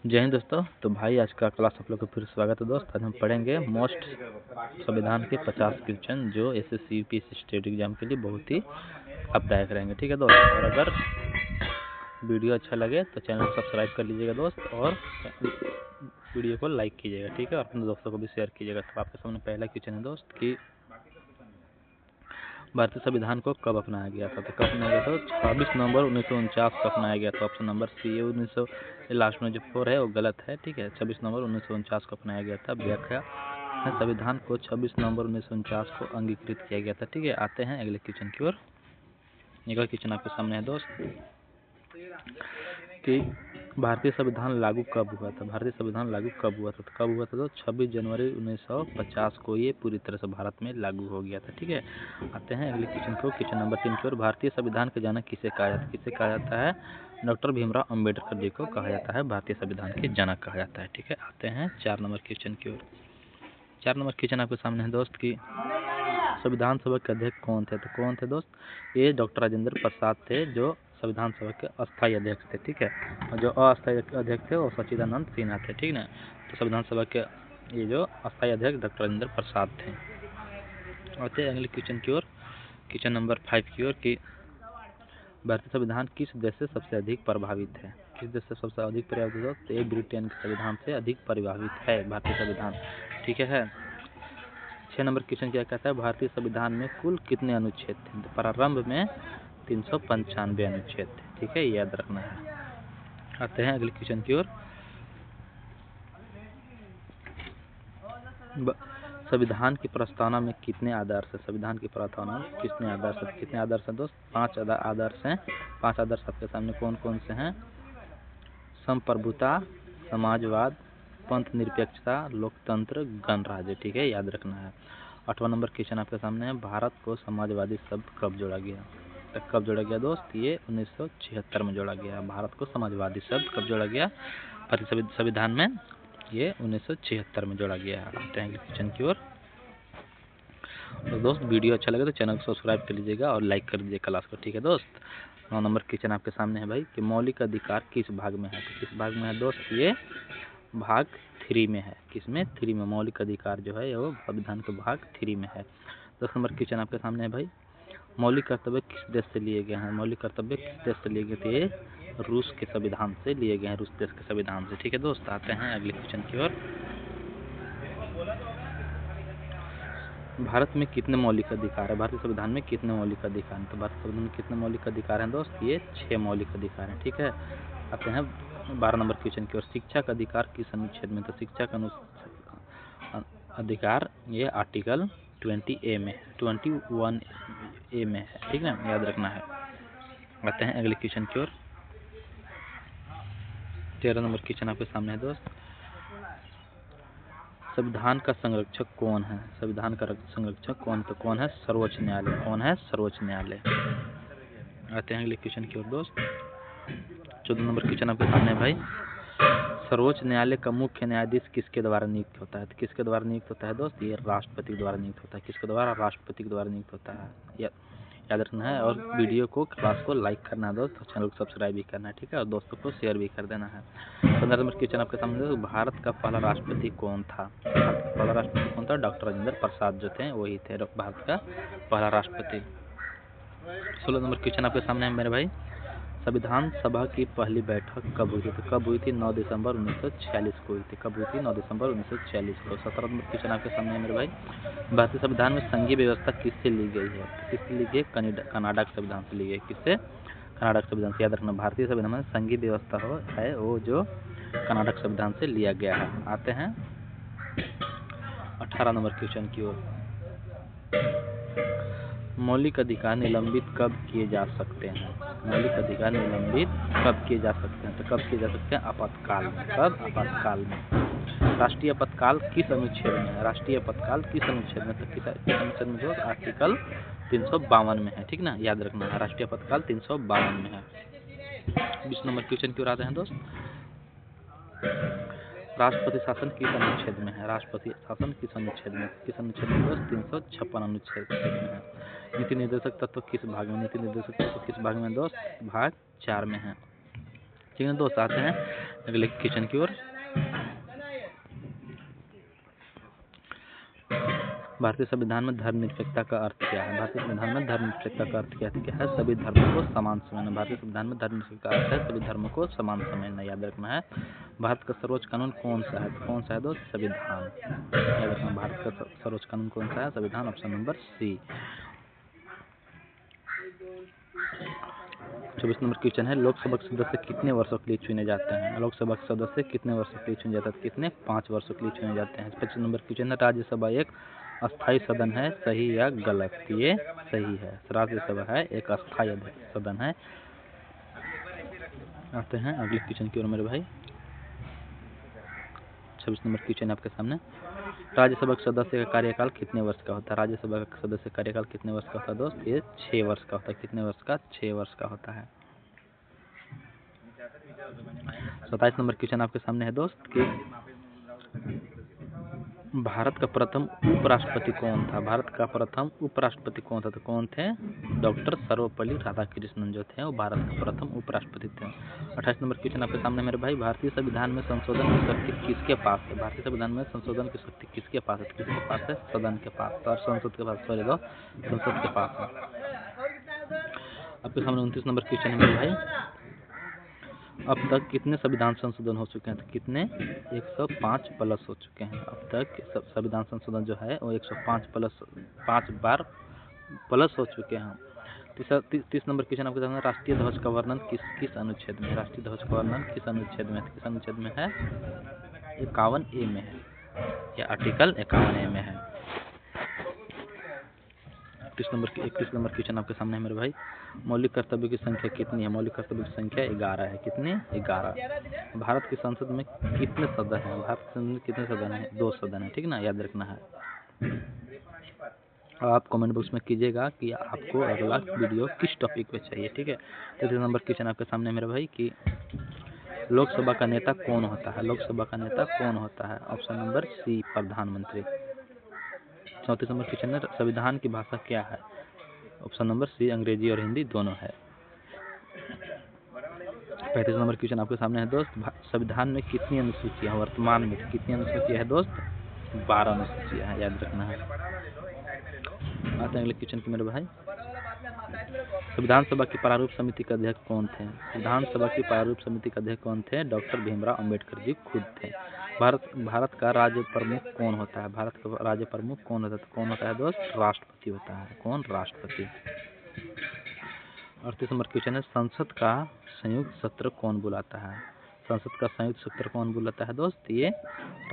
जय हिंद दोस्तों। तो भाई आज का क्लास आप लोग को फिर स्वागत है दोस्त। आज हम पढ़ेंगे मोस्ट संविधान के 50 क्वेश्चन जो एसएससी यूपीएससी स्टेट एग्जाम के लिए बहुत ही लाभदायक रहेंगे। ठीक है दोस्त, और अगर वीडियो अच्छा लगे तो चैनल को सब्सक्राइब कर लीजिएगा दोस्त, और वीडियो को लाइक कीजिएगा। ठीक है, और अपने दोस्तों को भी शेयर कीजिएगा। तो आपके सामने पहला क्वेश्चन है दोस्त कि भारतीय संविधान को कब अपनाया गया था। तो कब अपनाया गया था? 26 नवंबर 1949 को अपनाया गया था। ऑप्शन नंबर सी है 1900 लास्ट में जो 4 है वो गलत है। ठीक है, 26 नवंबर 1949 को अपनाया गया था। व्याख्या है, संविधान को 26 नवंबर 1949 को अंगीकृत किया गया था। ठीक है, आते हैं अगले क्वेश्चन की ओर। अगला क्वेश्चन आपके सामने है दोस्त कि भारतीय संविधान लागू कब हुआ था। भारतीय संविधान लागू कब हुआ था? तो कब हुआ था? तो 26 जनवरी 1950 को ये पूरी तरह से भारत में लागू हो गया था। ठीक है, आते हैं अगले क्वेश्चन को, क्वेश्चन नंबर 3 की ओर। भारतीय संविधान के जनक किसे कहा जाता है? किसे कहा जाता है? डॉक्टर भीमराव अम्बेडकर जी को कहा जाता है भारतीय संविधान के जनक कहा जाता है। ठीक है, आते हैं 4 नंबर क्वेश्चन की ओर। 4 नंबर क्वेश्चन आपके सामने है दोस्त कि संविधान सभा के अध्यक्ष कौन थे? तो कौन थे दोस्त? ये डॉक्टर राजेंद्र प्रसाद थे जो संविधान सभा के अस्थायी अध्यक्ष थे। ठीक है, और जो अस्थायी अध्यक्ष थे वो सच्चिदानंद सिन्हा थे। ठीक ना, तो संविधान सभा के ये जो अस्थायी अध्यक्ष डॉक्टर राजेंद्र प्रसाद थे। आते हैं अगले क्वेश्चन की ओर, क्वेश्चन नंबर 5 की ओर कि भारतीय संविधान किस देश से सबसे अधिक प्रभावित है? किस देश से सबसे अधिक प्रभावित है? तो ये ब्रिटेन के संविधान से अधिक प्रभावित है भारतीय संविधान। ठीक है, 6 नंबर क्वेश्चन क्या कहता है? भारतीय संविधान में कुल कितने अनुच्छेद थे? तो प्रारंभ में 395 अनुच्छेद थे। ठीक है, याद रखना है। आते हैं अगले क्वेश्चन की ओर। संविधान की प्रस्तावना में कितने आदर्श है? संविधान की प्रस्तावना में कितने आदर्श है? कितने आदर्श है दोस्त? 5 आदर्श हैं। 5 आदर्श आपके सामने कौन कौन से हैं? संप्रभुता, समाजवाद, पंथ निरपेक्षता, लोकतंत्र, गणराज्य। ठीक है, याद रखना है। 8वां नंबर क्वेश्चन आपके सामने है, भारत को समाजवादी शब्द कब जोड़ा गया? तो कब जोड़ा गया दोस्त? ये 1976 में जोड़ा गया। भारत को समाजवादी शब्द कब जोड़ा गया? भारतीय संविधान में ये 1976 में जोड़ा गया। आते हैं क्वेश्चन की ओर। तो दोस्त वीडियो अच्छा लगे तो चैनल को सब्सक्राइब कर लीजिएगा और लाइक कर दीजिए क्लास को। ठीक है दोस्त, 9 नंबर क्वेश्चन आपके सामने है भाई कि मौलिक अधिकार किस भाग में है? तो किस भाग में है दोस्त? ये भाग 3 में है। किसमें? 3 में। मौलिक अधिकार जो है वो संविधान के भाग 3 में है। 10 नंबर क्वेश्चन आपके सामने है भाई, मौलिक कर्तव्य किस देश से लिए गए हैं? मौलिक कर्तव्य किस देश से लिए गए थे? रूस के संविधान से लिए गए हैं, रूस देश के संविधान से। ठीक है दोस्त, आते हैं अगले क्वेश्चन की ओर। भारत में कितने मौलिक अधिकार है? भारतीय संविधान में कितने मौलिक अधिकार हैं? तो भारतीय संविधान में कितने मौलिक अधिकार हैं दोस्त? ये 6 मौलिक अधिकार हैं। ठीक है, आते हैं 12 नंबर क्वेश्चन की ओर। शिक्षा का अधिकार किस अनुच्छेद में? तो शिक्षा का अधिकार ये आर्टिकल 20A में 21A में है। ठीक है, याद रखना है। आते हैं अगले क्वेश्चन की ओर। 13 नंबर क्वेश्चन आपके सामने है दोस्त, संविधान का संरक्षक कौन है? संविधान का संरक्षक कौन है? सर्वोच्च न्यायालय। कौन है? सर्वोच्च न्यायालय। आते हैं अगले क्वेश्चन की ओर दोस्त। 14 नंबर क्वेश्चन आपके सामने है भाई, सर्वोच्च न्यायालय का मुख्य न्यायाधीश किसके द्वारा नियुक्त होता है? तो किसके द्वारा नियुक्त होता है दोस्त? ये राष्ट्रपति द्वारा नियुक्त होता है। किसके द्वारा? राष्ट्रपति के द्वारा नियुक्त होता है। याद रखना है, और वीडियो को क्लास को लाइक करना है दोस्त, और चैनल को सब्सक्राइब भी करना है। ठीक है, और दोस्तों को शेयर भी कर देना है। 15 नंबर क्वेश्चन आपके सामने है, भारत का पहला राष्ट्रपति कौन था? भारत का पहला राष्ट्रपति कौन था? डॉक्टर राजेंद्र प्रसाद जो थे वही थे भारत का पहला राष्ट्रपति। 16 नंबर क्वेश्चन आपके सामने है मेरे भाई, संविधान सभा की पहली बैठक कब हुई थी? तो कब हुई थी? 9 दिसंबर 1946 को हुई थी। कब हुई थी? 9 दिसंबर 1946 को। 17 नंबर क्वेश्चन आपके सामने है मेरे भाई, भारतीय संविधान में संघीय व्यवस्था किससे ली गई है? तो किससे ली गई? कनाडा के संविधान से ली गई। किससे? कनाडा के संविधान से। याद रखना, भारतीय संविधान में संघीय व्यवस्था है वो जो कनाडा के संविधान से लिया गया है। आते हैं 18 नंबर क्वेश्चन की ओर। मौलिक अधिकार निलंबित कब किए जा सकते हैं? मौलिक अधिकार निलंबित कब किए जा सकते हैं? तो कब किए जा सकते हैं? आपातकाल में। कब? आपातकाल में। राष्ट्रीय आपातकाल किस अनुच्छेद में है? राष्ट्रीय आपातकाल किस अनुच्छेद में? तो किस अनुच्छेद में? दोस्त आर्टिकल 352 में है। ठीक ना, याद रखना है, राष्ट्रीय आपातकाल 352 में है। 20 नंबर क्वेश्चन की ओर आते हैं दोस्त, राष्ट्रपति शासन किस अनुच्छेद में है? राष्ट्रपति शासन किस अनुच्छेद में? किस अनुच्छेद में दोस्त? 356 अनुच्छेद में है। नीति निर्देशक तत्व किस भाग में? नीति निर्देशक तत्व किस भाग में दोस्त? भाग 4 में है। ठीक है दोस्त, आते हैं अगले क्वेश्चन की ओर। भारतीय संविधान में धर्मनिरपेक्षता का अर्थ क्या है? भारतीय संविधान में धर्मनिरपेक्षता का अर्थ क्या है? सभी धर्मों को समान समझना। भारतीय संविधान में धर्मनिरपेक्षता का अर्थ है सभी धर्मों को समान समझना, याद रखना है। भारत का सर्वोच्च कानून कौन सा है? कौन सा है दोस्त? संविधान, याद रखना। भारत का सर्वोच्च कानून कौन सा है? संविधान, option number C. 24 number question है, लोकसभा के सदस्य कितने वर्षों के लिए चुने जाते हैं? लोकसभा के सदस्य कितने वर्षों के लिए चुने जाते हैं? कितने? 5 वर्षों के लिए चुने जाते हैं। 25 नंबर क्वेश्चन है, राज्यसभा एक अस्थायी सदन है, सही या गलत? ये सही है, राज्यसभा है एक अस्थायी सदन है। आते हैं अगले क्वेश्चन की ओर मेरे भाई। 26 नंबर क्वेश्चन आपके सामने, राज्यसभा के सदस्य का कार्यकाल कितने वर्ष का होता है? राज्यसभा का सदस्य कार्यकाल कितने वर्ष का होता है दोस्त? ये 6 वर्ष का होता है। कितने वर्ष का? 6 वर्ष का होता है। 27 नंबर क्वेश्चन आपके सामने है दोस्त कि भारत का प्रथम उपराष्ट्रपति कौन था? भारत का प्रथम उपराष्ट्रपति कौन था? तो कौन थे? डॉक्टर सर्वपल्ली राधाकृष्णन जो थे वो भारत के प्रथम उपराष्ट्रपति थे। 28 नंबर क्वेश्चन आपके सामने मेरे भाई, भारतीय संविधान में संशोधन की शक्ति किसके पास है? भारतीय संविधान में संशोधन की शक्ति किसके पास है? किसके पास है? सदन के पास, और संसद के पास, सॉरी दो, संसद के पास है। आपके सामने 29 नंबर क्वेश्चन है मेरे भाई, अब तक कितने संविधान संशोधन हो चुके हैं? तो कितने? 105 प्लस हो चुके हैं। अब तक संविधान संशोधन जो है वो 105 प्लस 5 बार प्लस हो चुके हैं। 30 नंबर क्वेश्चन आपके सामने, राष्ट्रीय ध्वज का वर्णन किस अनुच्छेद में? राष्ट्रीय ध्वज का वर्णन किस अनुच्छेद में? किस अनुच्छेद में है? 51A में है, या आर्टिकल 51A में है। 31 नंबर क्वेश्चन आपके सामने है मेरे भाई, मौलिक कर्तव्यों की संख्या कितनी है? मौलिक कर्तव्यों की संख्या 11 है। कितने? 11। भारत की संसद में कितने सदन हैं? भारत की संसद में कितने सदन हैं? 2 सदन है, ठीक ना, याद रखना है। और आप कमेंट बॉक्स में कीजिएगा कि आपको अगला वीडियो किस टॉपिक पे चाहिए, ठीक है। 33 नंबर क्वेश्चन आपके सामने मेरे भाई कि लोकसभा का नेता कौन होता है? लोकसभा का नेता कौन होता है? ऑप्शन नंबर सी, प्रधानमंत्री। 34 नंबर क्वेश्चन है, संविधान की भाषा क्या है? ऑप्शन नंबर सी, अंग्रेजी और हिंदी दोनों है। 35 नंबर क्वेश्चन आपके सामने है दोस्त, संविधान में कितनी अनुसूचियां हैं वर्तमान में? कितनी अनुसूचियां है दोस्त? 12 अनुसूचियां हैं, याद रखना है। आते हैं अगले क्वेश्चन की मेरे भाई, विधानसभा की प्रारूप समिति के अध्यक्ष कौन थे? विधानसभा की प्रारूप समिति के अध्यक्ष कौन थे? डॉक्टर भीमराव अंबेडकर जी खुद थे। भारत का राज्य प्रमुख कौन होता है? भारत का राज्य प्रमुख कौन होता है? तो कौन होता है दोस्त? राष्ट्रपति होता है। कौन? राष्ट्रपति। 38 नंबर क्वेश्चन है, संसद का संयुक्त सत्र कौन बुलाता है? संसद का संयुक्त सत्र कौन बुलाता है दोस्त? ये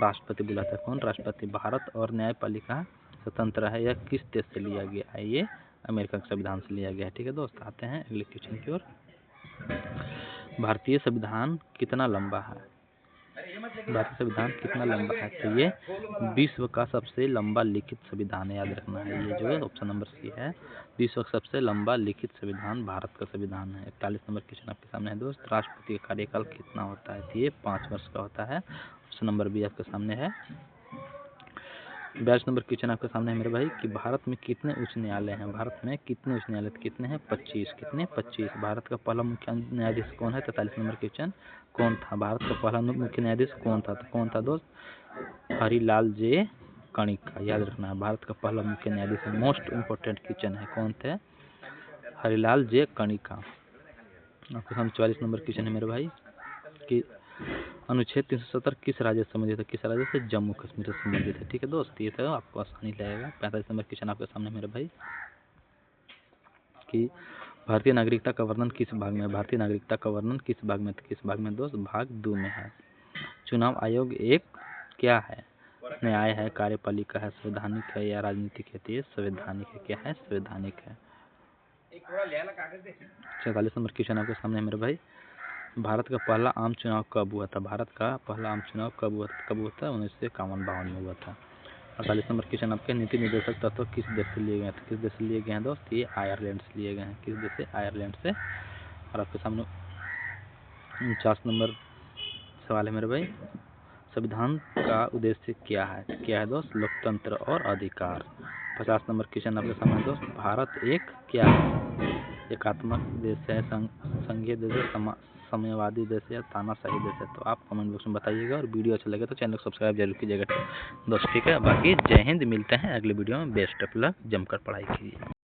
राष्ट्रपति बुलाता है। कौन? राष्ट्रपति। भारत और न्यायपालिका स्वतंत्र है, यह किस देश से लिया गया है? ये अमेरिका के संविधान से लिया गया है, ठीक है दोस्त। आते हैं अगले क्वेश्चन की ओर, भारतीय संविधान कितना लंबा है? भारतीय संविधान कितना लंबा है? तो ये विश्व का सबसे लंबा लिखित संविधान है, याद रखना है। ये जो है ऑप्शन नंबर सी है, विश्व का सबसे लंबा लिखित संविधान भारत का संविधान है। 41 नंबर क्वेश्चन आपके सामने है दोस्त, राष्ट्रपति का कार्यकाल कितना होता है? तो ये 5 वर्ष का होता है। ऑप्शन नंबर बी आपके सामने है। 42 नंबर क्वेश्चन आपके सामने है मेरे भाई कि भारत में कितने उच्च न्यायालय हैं? भारत में कितने उच्च न्यायालय? कितने हैं? 25। कितने? 25। भारत का पहला मुख्य न्यायाधीश कौन है? 43 नंबर क्वेश्चन, कौन था? भारत का पहला मुख्य न्यायाधीश कौन था? तो कौन था दोस्त? हरिलाल जे कणिका, याद रखना है। भारत का पहला मुख्य न्यायाधीश, मोस्ट इम्पोर्टेंट क्वेश्चन है, कौन थे? हरिलाल जे कणिका। आपके सामने 44 नंबर क्वेश्चन है मेरे भाई कि अनुच्छेद 370 किस राज्य से संबंधित है? किस राज्य से? जम्मू कश्मीर से संबंधित है, ठीक है दोस्त। ये तो आपको आसानी लगेगा। 45 नंबर क्वेश्चन आपके सामने मेरे भाई कि भारतीय नागरिकता का वर्णन किस भाग में? भारतीय नागरिकता का वर्णन किस भाग में? किस भाग में दोस्त? भाग 2 में है। चुनाव आयोग एक क्या है? न्याय है, कार्यपालिका है, संवैधानिक है या राजनीतिक है? तो ये संवैधानिक है। क्या है? संवैधानिक है। 46 नंबर क्वेश्चन आपके सामने मेरे भाई, भारत का पहला आम चुनाव कब हुआ था? भारत का पहला आम चुनाव कब हुआ था? 1951-52 में हुआ था। 48 नंबर क्वेश्चन आपके, नीति निर्देशक तत्व किस देश से लिए गए हैं? तो किस देश से लिए गए हैं दोस्त? ये आयरलैंड से लिए गए हैं। किस देश से? आयरलैंड से। और आपके सामने 49 नंबर सवाल है मेरे भाई, संविधान का उद्देश्य क्या है? क्या है दोस्त? लोकतंत्र और अधिकार। 50 नंबर क्वेश्चन आपके सामने दोस्त, भारत एक क्या है? एकात्मक देश है, संघीय देश है, साम्यवादी देश है या तानाशाही देश है, तो आप कमेंट बॉक्स में बताइएगा। और वीडियो अच्छा लगे तो चैनल को सब्सक्राइब जरूर कीजिएगा दोस्त, ठीक है। बाकी जय हिंद, मिलते हैं अगले वीडियो में। बेस्ट ऑफ लक, जमकर पढ़ाई कीजिए।